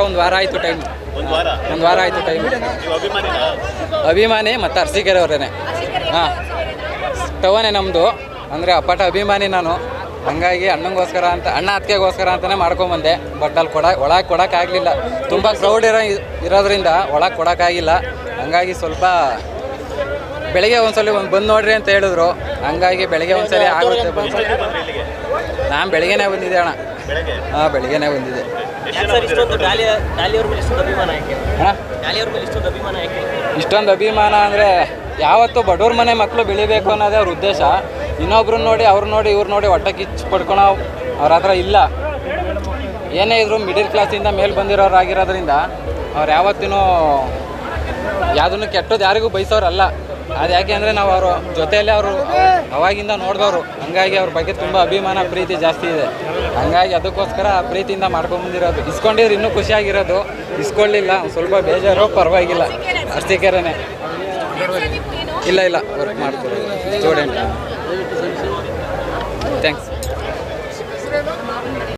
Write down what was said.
ಒಂದು ವಾರ ಆಯಿತು ಟೈಮ್. ಅಭಿಮಾನಿ ಮತ್ತು ಅರಸೀಕೆರೆ ಅವರೇನೆ. ಹಾಂ, ಟವನೇ ನಮ್ಮದು, ಅಂದರೆ ಅಪ್ಪಟ ಅಭಿಮಾನಿ ನಾನು. ಹಂಗಾಗಿ ಅಣ್ಣಂಗೋಸ್ಕರ ಅಂತ, ಅಣ್ಣ ಅತ್ತಿಗೆಗೋಸ್ಕರ ಅಂತಲೇ ಮಾಡ್ಕೊಂಬಂದೆ. ಬಟ್ ಅಲ್ಲಿ ಒಳಗೆ ಕೊಡೋಕ್ಕಾಗಲಿಲ್ಲ, ತುಂಬ ಕ್ರೌಡ್ ಇರೋದ್ರಿಂದ ಒಳಗೆ ಕೊಡೋಕ್ಕಾಗಿಲ್ಲ. ಹಂಗಾಗಿ ಸ್ವಲ್ಪ ಬೆಳಗ್ಗೆ ಒಂದ್ಸಲ ಬಂದು ನೋಡ್ರಿ ಅಂತ ಹೇಳಿದ್ರು. ಹಂಗಾಗಿ ಬೆಳಗ್ಗೆ ಒಂದ್ಸಲ ಆಗುತ್ತೆ. ನಾನು ಬೆಳಗ್ಗೆನೇ ಬಂದಿದ್ದೆ ಅಣ್ಣ. ಹಾಂ, ಬೆಳಗ್ಗೆನೇ ಬಂದಿದ್ದೆ. ಇಷ್ಟೊಂದು ಅಭಿಮಾನ ಅಂದರೆ ಯಾವತ್ತೂ ಬಡವ್ರ ಮನೆ ಮಕ್ಕಳು ಬೆಳಿಬೇಕು ಅನ್ನೋದೇ ಅವ್ರ ಉದ್ದೇಶ. ಇನ್ನೊಬ್ರನ್ನ ನೋಡಿ ಅವ್ರು ನೋಡಿ ಇವ್ರು ನೋಡಿ ಹೊಟ್ಟೆ ಕಿಚ್ಚು ಪಡ್ಕೊಳೋ ಅವ್ರ ಹತ್ರ ಇಲ್ಲ. ಏನೇ ಇದ್ರು ಮಿಡಿಲ್ ಕ್ಲಾಸಿಂದ ಮೇಲೆ ಬಂದಿರೋರಾಗಿರೋದ್ರಿಂದ ಅವ್ರು ಯಾವತ್ತೂ ಯಾವುದನ್ನು ಕೆಟ್ಟದ್ದು ಯಾರಿಗೂ ಬಯಸೋರಲ್ಲ. ಅದು ಯಾಕೆ ಅಂದರೆ ನಾವು ಅವ್ರ ಜೊತೆಯಲ್ಲೇ ಅವರು ಅವಾಗಿಂದ ನೋಡಿದವರು. ಹಂಗಾಗಿ ಅವ್ರ ಬಗ್ಗೆ ತುಂಬ ಅಭಿಮಾನ ಪ್ರೀತಿ ಜಾಸ್ತಿ ಇದೆ. ಹಂಗಾಗಿ ಅದಕ್ಕೋಸ್ಕರ ಪ್ರೀತಿಯಿಂದ ಮಾಡ್ಕೊಂಬಂದಿರೋದು. ಇಸ್ಕೊಂಡಿದ್ರೆ ಇನ್ನೂ ಖುಷಿಯಾಗಿರೋದು. ಇಸ್ಕೊಳ್ಳಿಲ್ಲ, ಸ್ವಲ್ಪ ಬೇಜಾರು, ಪರವಾಗಿಲ್ಲ. ಅರಸೀಕೆರೆನೇ. ಇಲ್ಲ ವರ್ಕ್ ಮಾಡ್ತೀವಿ ಸ್ಟೂಡೆಂಟ್. ಥ್ಯಾಂಕ್ಸ್.